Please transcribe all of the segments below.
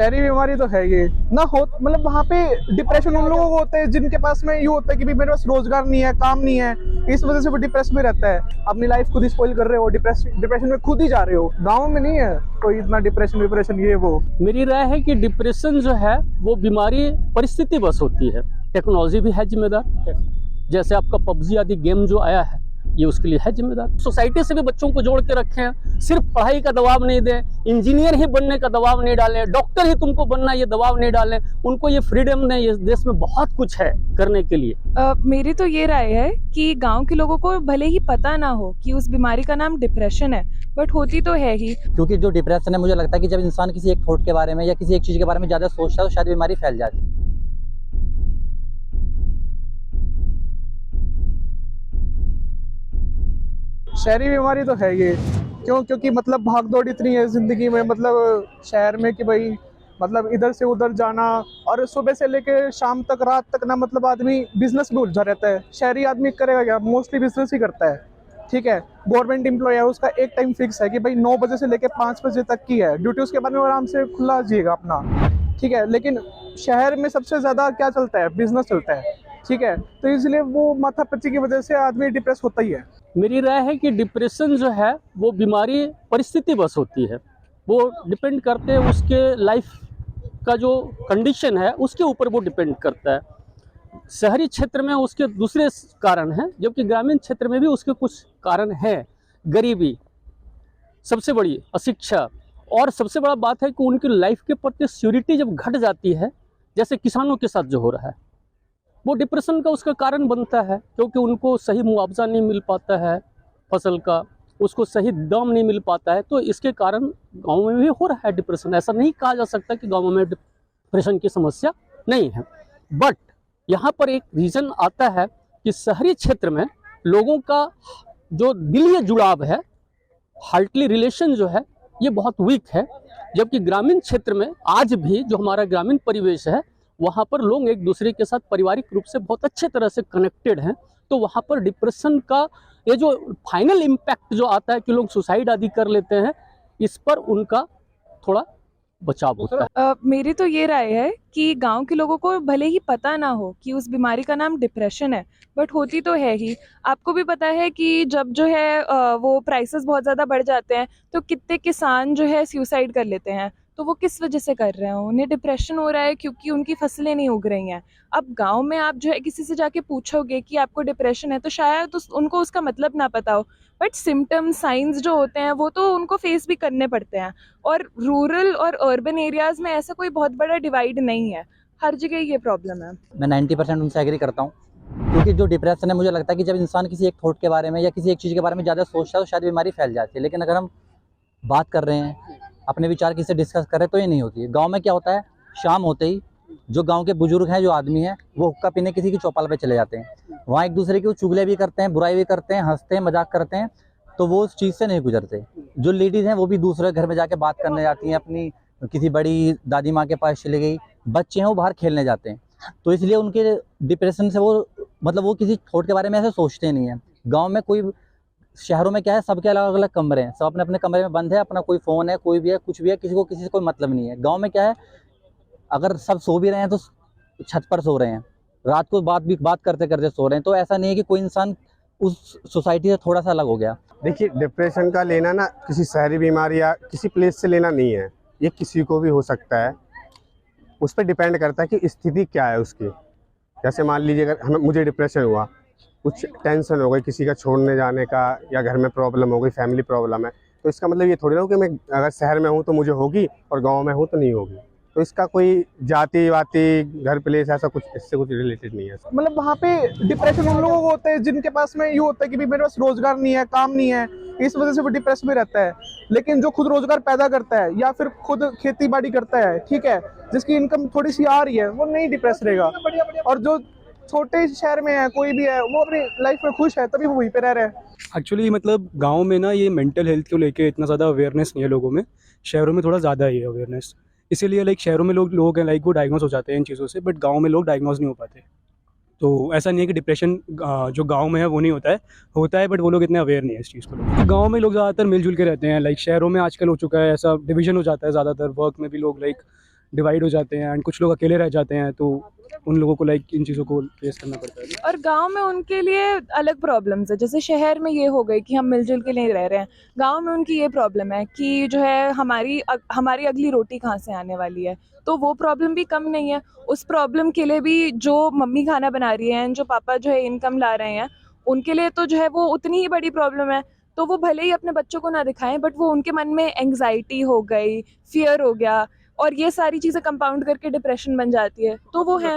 शहरी बीमारी तो है ये ना हो, मतलब वहाँ पे डिप्रेशन उन लोगों को होता है जिनके पास में ये होता है कि भाई मेरे पास रोजगार नहीं है, काम नहीं है, इस वजह से वो डिप्रेस में रहता है, अपनी लाइफ खुद ही स्पॉइल कर रहे हो, डिप्रेशन में खुद ही जा रहे हो। गाँव में नहीं है कोई इतना डिप्रेशन ये वो। मेरी राय है कि डिप्रेशन जो है वो बीमारी परिस्थिति बस होती है, टेक्नोलॉजी भी है जिम्मेदार। जैसे आपका पबजी आदि गेम जो आया है ये उसके लिए है जिम्मेदार। सोसाइटी से भी बच्चों को जोड़ के रखें, सिर्फ पढ़ाई का दबाव नहीं दें, इंजीनियर ही बनने का दबाव नहीं डालें, डॉक्टर ही तुमको बनना ये दबाव नहीं डालें, उनको ये फ्रीडम दें। इस देश में बहुत कुछ है करने के लिए। मेरी तो ये राय है कि गांव के लोगों को भले ही पता ना हो कि उस बीमारी का नाम डिप्रेशन है, बट होती तो है ही। क्योंकि जो डिप्रेशन है, मुझे लगता है कि जब इंसान किसी एक थॉट के बारे में या किसी एक चीज़ के बारे में ज़्यादा सोचता है तो शायद बीमारी फैल जाती है। शहरी बीमारी तो है ये क्योंकि मतलब भाग दौड़ इतनी है जिंदगी में, मतलब शहर में कि भाई मतलब इधर से उधर जाना, और सुबह से लेके शाम तक रात तक ना, मतलब आदमी बिजनेस में उलझा रहता है। शहरी आदमी करेगा क्या, मोस्टली बिजनेस ही करता है। ठीक है, गवर्नमेंट एम्प्लॉय है, उसका एक टाइम फिक्स है कि भाई 9 बजे से लेके 5 बजे तक की है ड्यूटी, उसके बाद में आराम से खुला जिएगा अपना। ठीक है, लेकिन शहर में सबसे ज्यादा क्या चलता है, बिजनेस चलता है। ठीक है, तो इसलिए वो माथापच्ची की वजह से आदमी डिप्रेस होता ही है। मेरी राय है कि डिप्रेशन जो है वो बीमारी परिस्थिति बस होती है, वो डिपेंड करते हैं उसके लाइफ का जो कंडीशन है उसके ऊपर वो डिपेंड करता है। शहरी क्षेत्र में उसके दूसरे कारण हैं, जबकि ग्रामीण क्षेत्र में भी उसके कुछ कारण हैं। गरीबी सबसे बड़ी, अशिक्षा, और सबसे बड़ा बात है कि उनकी लाइफ के प्रति सिक्योरिटी जब घट जाती है, जैसे किसानों के साथ जो हो रहा है, वो डिप्रेशन का उसका कारण बनता है, क्योंकि उनको सही मुआवजा नहीं मिल पाता है फसल का, उसको सही दाम नहीं मिल पाता है। तो इसके कारण गाँव में भी हो रहा है डिप्रेशन। ऐसा नहीं कहा जा सकता कि गाँव में डिप्रेशन की समस्या नहीं है, बट यहाँ पर एक रीज़न आता है कि शहरी क्षेत्र में लोगों का जो दिलीय जुड़ाव है, हार्टली रिलेशन जो है, ये बहुत वीक है। जबकि ग्रामीण क्षेत्र में आज भी जो हमारा ग्रामीण परिवेश है, वहाँ पर लोग एक दूसरे के साथ पारिवारिक रूप से बहुत अच्छे तरह से कनेक्टेड हैं। तो वहाँ पर डिप्रेशन का ये जो फाइनल इम्पैक्ट जो आता है कि लोग सुसाइड आदि कर लेते हैं, इस पर उनका थोड़ा बचाव होता है। मेरी तो ये राय है कि गांव के लोगों को भले ही पता ना हो कि उस बीमारी का नाम डिप्रेशन है, बट होती तो है ही। आपको भी पता है कि जब जो है वो प्राइसेस बहुत ज़्यादा बढ़ जाते हैं तो कितने किसान जो है सुसाइड कर लेते हैं। तो वो किस वजह से कर रहे हैं, उन्हें डिप्रेशन हो रहा है क्योंकि उनकी फसलें नहीं उग रही हैं। अब गांव में आप जो है किसी से जाके पूछोगे कि आपको डिप्रेशन है, तो शायद उनको उसका मतलब ना पता हो, बट सिम्टम्स, साइंस जो होते हैं वो तो उनको फेस भी करने पड़ते हैं। और रूरल और अर्बन एरियाज़ में ऐसा कोई बहुत बड़ा डिवाइड नहीं है, हर जगह ये प्रॉब्लम है। मैं 90% उनसे एग्री करता हूँ, क्योंकि जो डिप्रेशन है, मुझे लगता है कि जब इंसान किसी एक थॉट के बारे में या किसी एक चीज़ के बारे में ज़्यादा सोचता है तो शायद बीमारी फैल जाती है। लेकिन अगर हम बात कर रहे हैं, अपने विचार किसी से डिस्कस कर रहे हैं, तो ये नहीं होती है। गाँव में क्या होता है, शाम होते ही जो गांव के बुजुर्ग हैं, जो आदमी हैं, वो हुक्का पीने किसी की चौपाल पे चले जाते हैं। वहाँ एक दूसरे की चुगले भी करते हैं, बुराई भी करते हैं, हंसते हैं, मजाक करते हैं, तो वो उस चीज़ से नहीं गुजरते। जो लेडीज़ हैं वो भी दूसरे घर में जाके बात करने जाती हैं, अपनी किसी बड़ी दादी माँ के पास चली गई, बच्चे हैं वो बाहर खेलने जाते हैं। तो इसलिए उनके डिप्रेशन से वो किसी थॉट के बारे में ऐसे सोचते नहीं हैं। गाँव में शहरों में क्या है, सबके अलग अलग कमरे हैं, सब अपने अपने कमरे में बंद है, अपना कोई फ़ोन है, कोई भी है, कुछ भी है, किसी को किसी से कोई मतलब नहीं है। गाँव में क्या है, अगर सब सो भी रहे हैं तो छत पर सो रहे हैं, रात को बात करते करते सो रहे हैं। तो ऐसा नहीं है कि कोई इंसान उस सोसाइटी से थोड़ा सा अलग हो गया। देखिए, डिप्रेशन का लेना ना किसी शहरी बीमारी या किसी प्लेस से लेना नहीं है, ये किसी को भी हो सकता है। उस पर डिपेंड करता है कि स्थिति क्या है उसकी। जैसे मान लीजिए अगर मुझे डिप्रेशन हुआ, कुछ टेंशन हो गई, किसी का छोड़ने जाने का, या घर में प्रॉब्लम हो गई, फैमिली प्रॉब्लम है, तो इसका मतलब ये थोड़ी ना हो कि मैं अगर शहर में हूँ तो मुझे होगी और गांव में हूँ तो नहीं होगी। तो इसका कोई जाति वाति, घर प्लेस, ऐसा कुछ इससे कुछ रिलेटेड नहीं है। मतलब वहाँ पे डिप्रेशन उन लोगों को होता है जिनके पास में ये होता है कि भाई मेरे पास रोजगार नहीं है, काम नहीं है, इस वजह से वो डिप्रेस में रहता है। लेकिन जो खुद रोजगार पैदा करता है या फिर खुद खेती बाड़ी करता है, ठीक है, जिसकी इनकम थोड़ी सी आ रही है, वो नहीं डिप्रेस रहेगा। और जो छोटे शहर में है, कोई भी है, वो अपनी लाइफ में खुश है, तभी वो वहीं पे रह रहे हैं। एक्चुअली मतलब गांव में ना ये मेंटल हेल्थ को लेके इतना ज़्यादा अवेयरनेस नहीं है लोगों में, शहरों में थोड़ा ज़्यादा है ये अवेयरनेस। इसीलिए लाइक शहरों में लोग हैं लाइक वो डायग्नोस हो जाते हैं इन चीज़ों से, बट गांव में लोग डायग्नोस नहीं हो पाते। तो ऐसा नहीं है कि डिप्रेशन जो गांव में है वो नहीं होता है, बट वो लोग इतने अवेयर नहीं है इस चीज़ को। गांव में लोग ज़्यादातर मिलजुल के रहते हैं, लाइक शहरों में आजकल हो चुका है ऐसा डिवीजन हो जाता है ज़्यादातर। वर्क में भी लोग लाइक डिवाइड हो जाते हैं एंड कुछ लोग अकेले रह जाते हैं, तो उन लोगों को लाइक इन चीज़ों को फेस करना पड़ता है। और गांव में उनके लिए अलग प्रॉब्लम्स है। जैसे शहर में ये हो गई कि हम मिलजुल के नहीं रह रहे हैं, गांव में उनकी ये प्रॉब्लम है कि जो है हमारी अगली रोटी कहाँ से आने वाली है। तो वो प्रॉब्लम भी कम नहीं है। उस प्रॉब्लम के लिए भी जो मम्मी खाना बना रही हैं, जो पापा जो है इनकम ला रहे हैं, उनके लिए तो जो है वो उतनी ही बड़ी प्रॉब्लम है। तो वो भले ही अपने बच्चों को ना दिखाएं, बट वो उनके मन में एंग्जाइटी हो गई, फियर हो गया, और ये सारी चीज़ें कंपाउंड करके डिप्रेशन बन जाती है। तो वो है।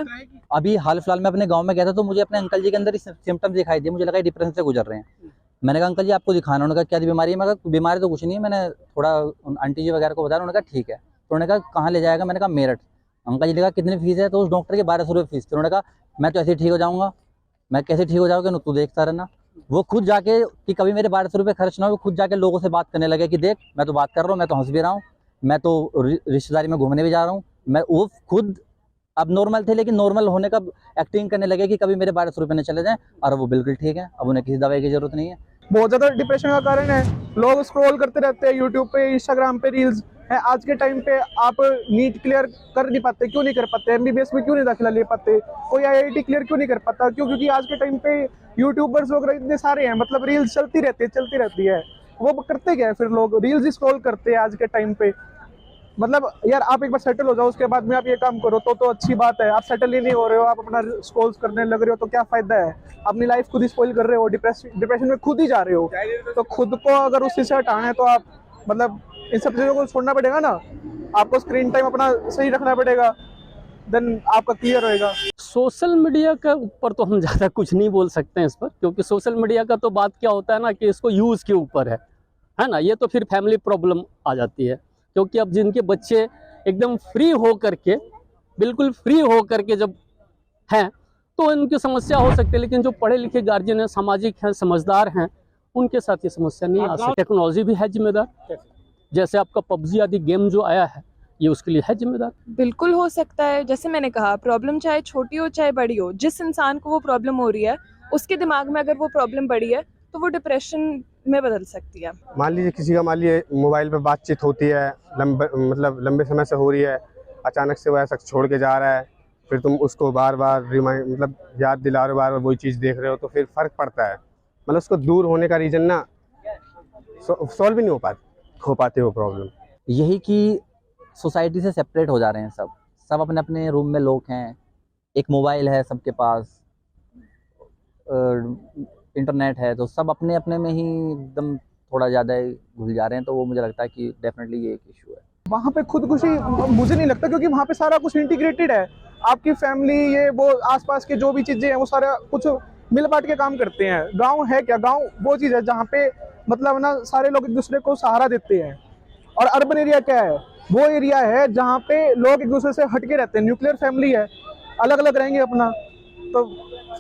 अभी हाल फिलहाल में अपने गांव में गया था, तो मुझे अपने अंकल जी के अंदर सिम्टम्स दिखाई दिए। मुझे लगा ये डिप्रेशन से गुजर रहे हैं। मैंने कहा अंकल जी आपको दिखाना, उन्होंने कहा क्या बीमारी है। मैं कहा बीमारी तो कुछ नहीं है। मैंने थोड़ा उन आंटी जी वगैरह को बताया, उन्होंने कहा ठीक है। तो उन्होंने कहा कहाँ ले जाएगा, मैंने कहा मेरठ। अंकल जी ने कहा कितनी फीस है, तो उस डॉक्टर की 1200 रुपये फीस थी। उन्होंने कहा मैं तो ऐसे ही ठीक हो जाऊँगा। मैं कैसे ठीक हो जाऊँगा, तू देखता रहना। वो खुद जाके कि कभी मेरे 1200 रुपये खर्च ना हो, खुद जाके लोगों से बात करने लगे कि देख मैं तो बात कर रहा हूँ, मैं तो हंस भी रहा हूँ, मैं तो रिश्तेदारी में घूमने भी जा रहा हूँ। मैं वो खुद अब नॉर्मल थे, लेकिन नॉर्मल होने का एक्टिंग करने लगे कि कभी मेरे 1200 रुपये न चले जाएं, और वो बिल्कुल ठीक है। अब उन्हें किसी दवाई की जरूरत नहीं है। बहुत ज्यादा डिप्रेशन का कारण है, लोग स्क्रॉल करते रहते हैं यूट्यूब पे, इंस्टाग्राम पे रील्स है। आज के टाइम पे आप नीट क्लियर कर नहीं पाते, क्यों नहीं कर पाते? एमबीबीएस में क्यों नहीं दाखिला ले पाते? कोई आईआईटी क्लियर क्यों नहीं कर पाता? क्यों? क्योंकि आज के टाइम पे यूट्यूबर्स वगैरह इतने सारे हैं, मतलब रील्स चलती रहती है। वो करते क्या है फिर? लोग रील्स ही स्क्रॉल करते हैं आज के टाइम पे। मतलब यार आप एक बार सेटल हो जाओ, उसके बाद में आप ये काम करो तो अच्छी बात है। आप सेटल ही नहीं हो रहे हो, आप अपना स्क्रॉल्स करने लग रहे हो, तो क्या फायदा है? अपनी लाइफ खुद ही स्पॉइल कर रहे हो, डिप्रेशन में खुद ही जा रहे हो। तो खुद को अगर उसी से हटाना है तो आप मतलब इन सब चीज़ों को छोड़ना पड़ेगा ना। आपको स्क्रीन टाइम अपना सही रखना पड़ेगा, देन आपका क्लियर होएगा। सोशल मीडिया के ऊपर तो हम ज़्यादा कुछ नहीं बोल सकते हैं इस पर, क्योंकि सोशल मीडिया का तो बात क्या होता है ना कि इसको यूज़ के ऊपर है ना। ये तो फिर फैमिली प्रॉब्लम आ जाती है, क्योंकि अब जिनके बच्चे एकदम फ्री हो करके, बिल्कुल फ्री हो करके जब हैं, तो इनकी समस्या हो सकती है। लेकिन जो पढ़े लिखे गार्जियन हैं, सामाजिक हैं, समझदार हैं, उनके साथ ये समस्या नहीं आ सकती। टेक्नोलॉजी भी है जिम्मेदार। जैसे आपका पबजी आदि गेम जो आया है, ये उसके लिए है जिम्मेदार। बिल्कुल हो सकता है। जैसे मैंने कहा, प्रॉब्लम चाहे छोटी हो चाहे बड़ी हो, जिस इंसान को वो प्रॉब्लम हो रही है, उसके दिमाग में अगर वो प्रॉब्लम बड़ी है तो वो डिप्रेशन में बदल सकती है। मान लीजिए किसी का मान लीजिए मोबाइल पे बातचीत होती है, लंबे समय से हो रही है, अचानक से वो ऐसा छोड़ के जा रहा है, फिर तुम उसको बार बार रिमाइंड मतलब याद दिला रहे हो, बार बार वही चीज़ देख रहे हो, तो फिर फ़र्क पड़ता है। मतलब उसको दूर होने का रीज़न ना सॉल्व ही नहीं हो पाते वो प्रॉब्लम। यही कि सोसाइटी से सेपरेट हो जा रहे हैं सब अपने अपने रूम में लोग हैं। एक मोबाइल है सबके पास, इंटरनेट है, तो सब अपने अपने में ही एकदम थोड़ा ज़्यादा घुल जा रहे हैं। तो वो मुझे लगता है कि डेफिनेटली ये एक इशू है। वहाँ पे खुदकुशी मुझे नहीं लगता, क्योंकि वहाँ पे सारा कुछ इंटीग्रेटेड है। आपकी फैमिली, ये वो आसपास के जो भी चीज़ें हैं, वो सारा कुछ मिल बांट के काम करते हैं। गांव है क्या? गांव वो चीज़ है जहाँ पे मतलब ना सारे लोग एक दूसरे को सहारा देते हैं। और अर्बन एरिया क्या है? वो एरिया है जहाँ पे लोग एक दूसरे से हटके रहते हैं, न्यूक्लियर फैमिली है, अलग अलग रहेंगे अपना। तो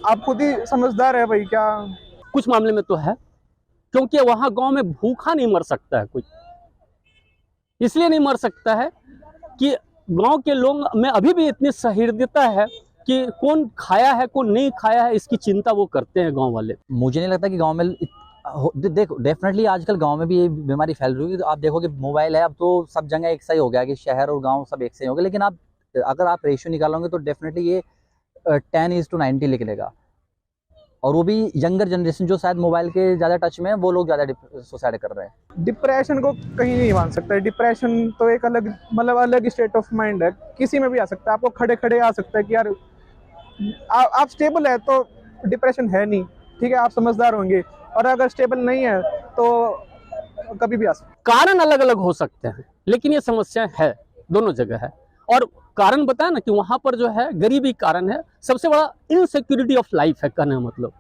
आप खुद ही समझदार है भाई। क्या कुछ मामले में तो है, क्योंकि वहाँ गांव में भूखा नहीं मर सकता है कोई। इसलिए नहीं मर सकता है कि गांव के लोग में अभी भी इतनी सहृदयता है कि कौन खाया है कौन नहीं खाया है, इसकी चिंता वो करते हैं गांव वाले। मुझे नहीं लगता कि गांव में देखो, डेफिनेटली आजकल गांव में भी ये बीमारी फैल रही है। तो आप देखोगे मोबाइल है, अब तो सब जगह एक सा ही हो गया कि शहर और गांव सब एक से ही हो गए। लेकिन आप अगर आप रेशियो निकालोगे तो डेफिनेटली ये 10:90 निकलेगा। और वो भी यंगर जनरेशन जो शायद मोबाइल के ज़्यादा टच में है, वो लोग ज़्यादा सुसाइड कर रहे हैं। डिप्रेशन को कहीं नहीं मान सकता है। डिप्रेशन तो एक अलग मतलब अलग स्टेट ऑफ माइंड है, किसी में भी आ सकता है। आपको खड़े खड़े आ सकता है कि यार आप स्टेबल है तो डिप्रेशन है नहीं, ठीक है, आप समझदार होंगे। और अगर स्टेबल नहीं है तो कभी भी आ सकता है। कारण अलग अलग हो सकते हैं, लेकिन ये समस्या है, दोनों जगह है। और कारण बताया ना कि वहाँ पर जो है गरीबी कारण है, सबसे बड़ा इनसिक्योरिटी ऑफ लाइफ है, कहने का मतलब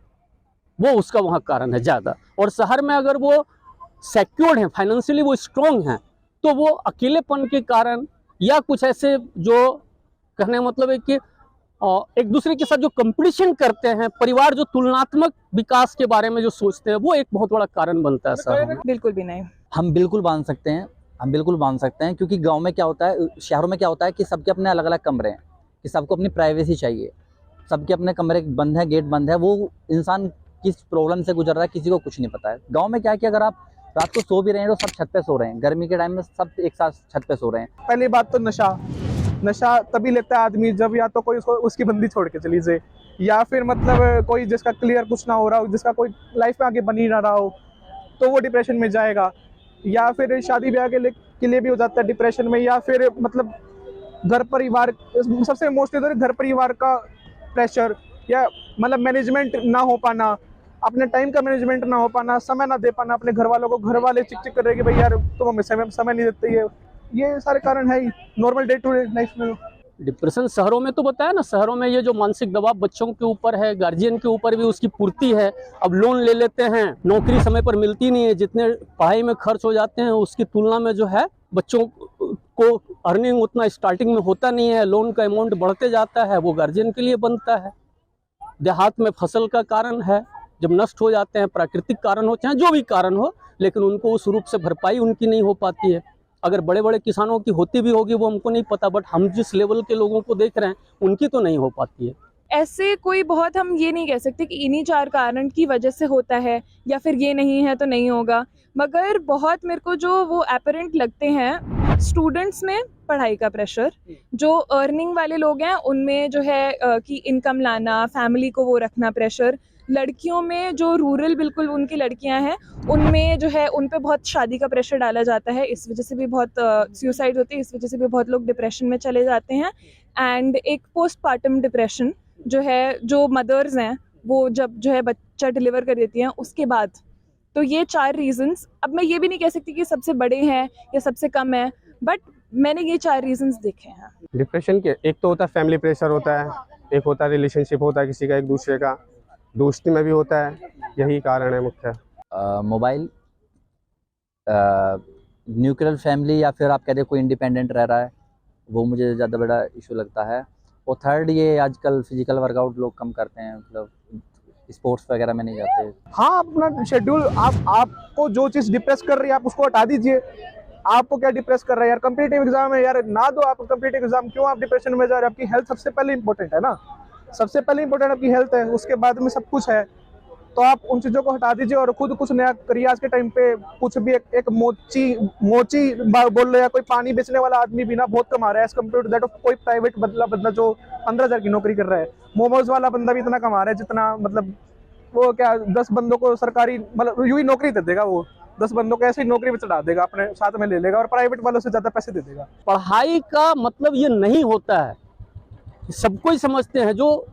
वो उसका वहाँ कारण है ज़्यादा। और शहर में अगर वो सिक्योर्ड हैं, फाइनेंशियली वो स्ट्रॉन्ग हैं, तो वो अकेलेपन के कारण या कुछ ऐसे जो कहने का मतलब है कि एक दूसरे के साथ जो कंपटीशन करते हैं, परिवार जो तुलनात्मक विकास के बारे में जो सोचते हैं, वो एक बहुत बड़ा कारण बनता है शहर में। बिल्कुल भी नहीं। हम बिल्कुल बांध सकते हैं, क्योंकि गांव में क्या होता है, शहरों में क्या होता है कि सबके अपने अलग अलग कमरे हैं, कि सबको अपनी प्राइवेसी चाहिए, सबके अपने कमरे बंद है, गेट बंद है। वो इंसान किस प्रॉब्लम से गुजर रहा है किसी को कुछ नहीं पता है। गांव में क्या है कि अगर आप रात को सो भी रहे हैं तो सब छत पे सो रहे हैं, गर्मी के टाइम में सब एक साथ छत पे सो रहे हैं। पहली बात तो नशा, नशा तभी लेता है आदमी जब या तो कोई उसको उसकी बंदी छोड़ के चली जाए, या फिर मतलब कोई जिसका क्लियर कुछ ना हो रहा हो, जिसका कोई लाइफ में आगे बन ही ना रहा हो, तो वो डिप्रेशन में जाएगा। या फिर शादी ब्याह के लिए भी हो जाता है डिप्रेशन में, या फिर मतलब घर परिवार, सबसे मोस्टली तो घर परिवार का प्रेशर, या मतलब मैनेजमेंट ना हो पाना, अपने टाइम का मैनेजमेंट ना हो पाना, समय ना दे पाना अपने घर वालों को, घर वाले चिक चिक कर रहे कि भाई यार तुम हमें समय नहीं देते। ये सारे कारण है ही normal day to day life में। डिप्रेशन शहरों में तो बताया ना, शहरों में ये जो मानसिक दबाव बच्चों के ऊपर है, गार्जियन के ऊपर भी उसकी पूर्ति है। अब लोन ले लेते हैं, नौकरी समय पर मिलती नहीं है, जितने पढ़ाई में खर्च हो जाते हैं उसकी तुलना में जो है बच्चों को अर्निंग उतना स्टार्टिंग में होता नहीं है, लोन का अमाउंट बढ़ते जाता है, वो गार्जियन के लिए बनता है। देहात में फसल का कारण है, जब नष्ट हो जाते हैं, प्राकृतिक कारण हो चाहे जो भी कारण हो, लेकिन उनको उस रूप से भरपाई उनकी नहीं हो पाती है। अगर बड़े बड़े किसानों की होती भी होगी वो हमको नहीं पता, बट हम जिस लेवल के लोगों को देख रहे हैं उनकी तो नहीं हो पाती है। ऐसे कोई बहुत हम ये नहीं कह सकते कि इन्हीं 4 कारण की वजह से होता है या फिर ये नहीं है तो नहीं होगा, मगर बहुत मेरे को जो वो एपरेंट लगते हैं स्टूडेंट्स में पढ़ाई का प्रेशर, जो अर्निंग वाले लोग हैं उनमें जो है कि इनकम लाना, फैमिली को वो रखना प्रेशर, लड़कियों में जो रूरल बिल्कुल उनकी लड़कियां हैं उनमें जो है उन पे बहुत शादी का प्रेशर डाला जाता है, इस वजह से भी बहुत सुसाइड होती है, इस वजह से भी बहुत लोग डिप्रेशन में चले जाते हैं। एंड एक पोस्टपार्टम डिप्रेशन जो है, जो मदर्स हैं वो जब जो है बच्चा डिलीवर कर देती हैं उसके बाद, तो ये 4 रीजंस, अब मैं ये भी नहीं कह सकती कि सबसे बड़े हैं या सबसे कम है, बट मैंने ये 4 रीजंस देखे हैं। डिप्रेशन के एक तो होता है फैमिली प्रेशर होता है, एक होता है रिलेशनशिप होता है किसी का एक दूसरे का, दोस्ती में भी होता है, यही कारण है मुख्य। मोबाइल, न्यूक्लियर फैमिली, या फिर आप कह दे कोई इंडिपेंडेंट रह रहा है, वो मुझे ज़्यादा बड़ा इशू लगता है। और थर्ड, ये आजकल फिजिकल वर्कआउट लोग कम करते हैं, मतलब स्पोर्ट्स वगैरह में नहीं जाते। हाँ, अपना शेड्यूल, आपको जो चीज़ डिप्रेस कर रही है आप उसको हटा दीजिए। आपको क्या डिप्रेस कर रहा है यार, कम्पिटिटिव एग्जाम है यार, ना दो आप कम्पिटिटिव एग्जाम, क्यों आप डिप्रेशन में जा रहे हैं? आपकी हेल्थ सबसे पहले इंपॉर्टेंट है ना, सबसे पहले इंपॉर्टेंट आपकी हेल्थ है, उसके बाद में सब कुछ है। तो आप उन चीज़ों को हटा दीजिए और खुद कुछ नया करिए। आज के टाइम पे कुछ भी एक मोची बोल रहे, या कोई पानी बेचने वाला आदमी भी ना बहुत कमा रहा है as compared to that of कोई प्राइवेट बंदा जो 15,000 की नौकरी कर रहा है। मोमोज वाला बंदा भी इतना कमा रहा है जितना, मतलब वो क्या 10 बंदों को सरकारी, मतलब यूं ही नौकरी दे देगा, वो 10 बंदों को ऐसे ही नौकरी में चढ़ा देगा, अपने साथ में ले लेगा और प्राइवेट वालों से ज़्यादा पैसे दे देगा। पढ़ाई का मतलब ये नहीं होता है, सबको ही समझते हैं, जो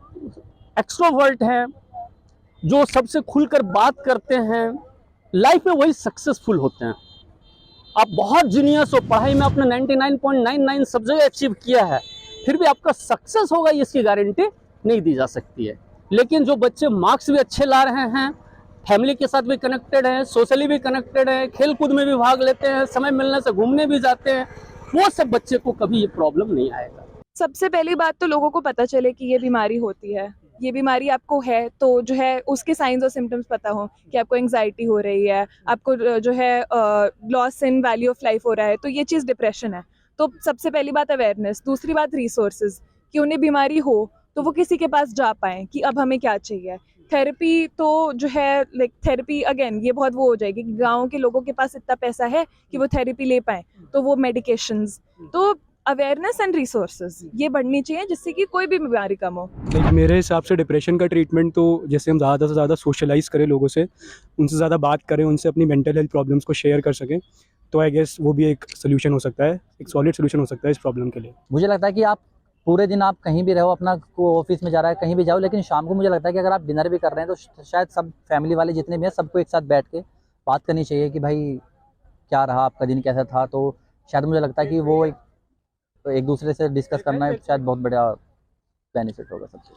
एक्सट्रोवर्ट हैं, जो सबसे खुलकर बात करते हैं, लाइफ में वही सक्सेसफुल होते हैं। आप बहुत जीनियस हो, पढ़ाई में आपने 99.99 सब जगह अचीव किया है, फिर भी आपका सक्सेस होगा इसकी गारंटी नहीं दी जा सकती है। लेकिन जो बच्चे मार्क्स भी अच्छे ला रहे हैं, फैमिली के साथ भी कनेक्टेड हैं, सोशली भी कनेक्टेड हैं, खेल कूद में भी भाग लेते हैं, समय मिलने से घूमने भी जाते हैं, वो सब बच्चे को कभी ये प्रॉब्लम नहीं आएगा। सबसे पहली बात तो लोगों को पता चले कि ये बीमारी होती है, ये बीमारी आपको है तो जो है उसके साइंस और सिम्टम्स पता हो कि आपको एंग्जाइटी हो रही है, आपको जो है loss in value of life हो रहा है, तो ये चीज़ डिप्रेशन है। तो सबसे पहली बात अवेयरनेस, दूसरी बात रिसोर्सेज, कि उन्हें बीमारी हो तो वो किसी के पास जा पाएँ कि अब हमें क्या चाहिए। थेरेपी तो जो है लाइक थेरेपी अगेन ये बहुत वो हो जाएगी कि गाँव के लोगों के पास इतना पैसा है कि वो थेरेपी ले पाएँ, तो वो मेडिकेशंस, तो अवेयरनेस एंड रिसोर्सेज ये बढ़नी चाहिए जिससे कि कोई भी बीमारी कम हो। लाइक मेरे हिसाब से डिप्रेशन का ट्रीटमेंट तो जैसे हम ज़्यादा से ज़्यादा सोशलाइज करें, लोगों से, उनसे ज़्यादा बात करें, उनसे अपनी मेंटल हेल्थ प्रॉब्लम्स को शेयर कर सकें, तो आई गेस वो भी एक सोल्यूशन हो सकता है, एक सॉलिड सोल्यूशन हो सकता है इस प्रॉब्लम के लिए। मुझे लगता है कि आप पूरे दिन आप कहीं भी रहो, अपना को ऑफिस में जा रहा है, कहीं भी जाओ, लेकिन शाम को मुझे लगता है कि अगर आप डिनर भी कर रहे हैं तो शायद सब फैमिली वाले जितने भी हैं सबको एक साथ बैठ के बात करनी चाहिए कि भाई क्या रहा, आपका दिन कैसा था। तो शायद मुझे लगता है कि वो एक दूसरे से डिस्कस करना शायद बहुत बड़ा बेनिफिट होगा सबसे।